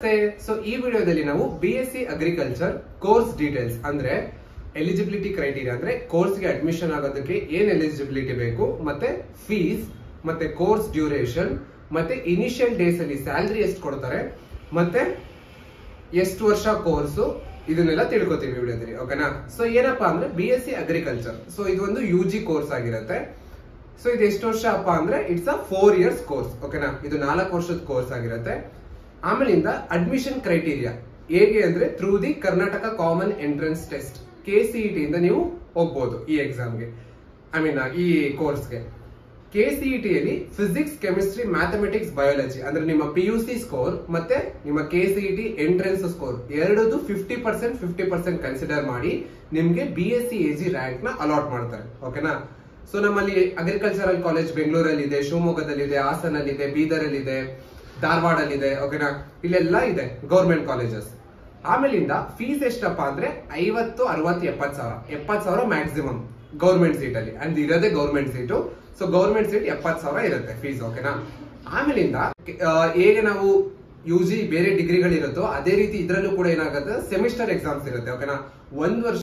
So ಈ ವಿಡಿಯೋದಲ್ಲಿ ನಾವು BSc ಅಗ್ರಿಕಲ್ಚರ್ ಕೋರ್ಸ್ ಡೀಟೇಲ್ಸ್ ಅಂದ್ರೆ ಎಲಿಜಿಬಿಲಿಟಿ ಕ್ರೈಟೀರಿಯಾ ಅಂದ್ರೆ ಕೋರ್ಸ್ಗೆ ಅಡ್ಮಿಷನ್ ಆಗೋದಕ್ಕೆ ಏನ್ ಎಲಿಜಿಬಿಲಿಟಿ ಬೇಕು, ಮತ್ತೆ ಫೀಸ್, ಮತ್ತೆ ಕೋರ್ಸ್ ಡ್ಯೂರೇಷನ್, ಮತ್ತೆ ಇನಿಷಿಯಲ್ ಡೇಸ್ ಅಲ್ಲಿ ಸ್ಯಾಲರಿ ಎಷ್ಟು ಕೊಡ್ತಾರೆ, ಮತ್ತೆ ಎಷ್ಟು ವರ್ಷ ಕೋರ್ಸ್, ಇದನ್ನೆಲ್ಲ ತಿಳ್ಕೊತೀವಿ ವಿಡಿಯೋದಲ್ಲಿ. ಓಕೆನಾ? ಸೊ ಏನಪ್ಪಾ ಅಂದ್ರೆ BSc ಅಗ್ರಿಕಲ್ಚರ್, ಸೊ ಇದು ಒಂದು UG ಕೋರ್ಸ್ ಆಗಿರುತ್ತೆ. ಸೊ ಇದು ಎಷ್ಟು ವರ್ಷ ಅಪ್ಪ ಅಂದ್ರೆ ಇಟ್ಸ್ ಅ 4 years ಕೋರ್ಸ್. ಓಕೆನಾ? ಇದು 4 ವರ್ಷದ ಕೋರ್ಸ್ ಆಗಿರುತ್ತೆ. ಆಮೇಲಿಂದ ಅಡ್ಮಿಷನ್ ಕ್ರೈಟೀರಿಯಾ ಹೇಗೆ ಅಂದ್ರೆ through the Karnataka common entrance test KCET ಇಂದ ನೀವು ಹೋಗ್ಬೋದು ಈ ಎಕ್ಸಾಮ್ಗೆ, ಈ ಕೋರ್ಸ್ಗೆ. KCET ಅಲ್ಲಿ ಫಿಸಿಕ್ಸ್, ಕೆಮಿಸ್ಟ್ರಿ, ಮ್ಯಾಥಮೆಟಿಕ್ಸ್, ಬಯಾಲಜಿ ಅಂದ್ರೆ ನಿಮ್ಮ PUC ಸ್ಕೋರ್ ಮತ್ತೆ ನಿಮ್ಮ KCET ಎಂಟ್ರೆನ್ಸ್ ಸ್ಕೋರ್ ಎರಡದು 50% ಕನ್ಸಿಡರ್ ಮಾಡಿ ನಿಮ್ಗೆ BSc AG ರ್ಯಾಂಕ್ ನ ಅಲಾಟ್ ಮಾಡ್ತಾರೆ. ಓಕೆನಾ? ಸೊ ನಮ್ಮಲ್ಲಿ ಅಗ್ರಿಕಲ್ಚರಲ್ ಕಾಲೇಜ್ ಬೆಂಗಳೂರಲ್ಲಿ ಇದೆ, ಶಿವಮೊಗ್ಗದಲ್ಲಿದೆ, ಹಾಸನಲ್ಲಿದೆ, ಬೀದರಲ್ಲಿದೆ, ಧಾರವಾಡಲ್ಲಿದೆ. ಓಕೆನಾ? ಇಲ್ಲೆಲ್ಲ ಇದೆ ಗೌರ್ಮೆಂಟ್ ಕಾಲೇಜಸ್. ಆಮೇಲಿಂದ ಫೀಸ್ ಎಷ್ಟಪ್ಪ ಅಂದ್ರೆ 50, 60, 70 ಸಾವಿರ. 70 ಸಾವಿರ ಮ್ಯಾಕ್ಸಿಮಮ್ ಗೌರ್ಮೆಂಟ್ ಸೀಟ್ ಅಲ್ಲಿ, ಅಂಡ್ ಇರೋದೇ government seat. So government seat 70 ಸಾವಿರ ಇರುತ್ತೆ ಫೀಸ್. ಓಕೆನಾ? ಆಮೇಲಿಂದ ಹೇಗೆ ನಾವು UG ಬೇರೆ ಡಿಗ್ರಿಗಳಿರುತ್ತೋ ಅದೇ ರೀತಿ ಇದ್ರಲ್ಲೂ ಕೂಡ ಏನಾಗುತ್ತೆ, ಸೆಮಿಸ್ಟರ್ ಎಕ್ಸಾಮ್ಸ್ ಇರುತ್ತೆ. ಓಕೆನಾ? 1 ವರ್ಷ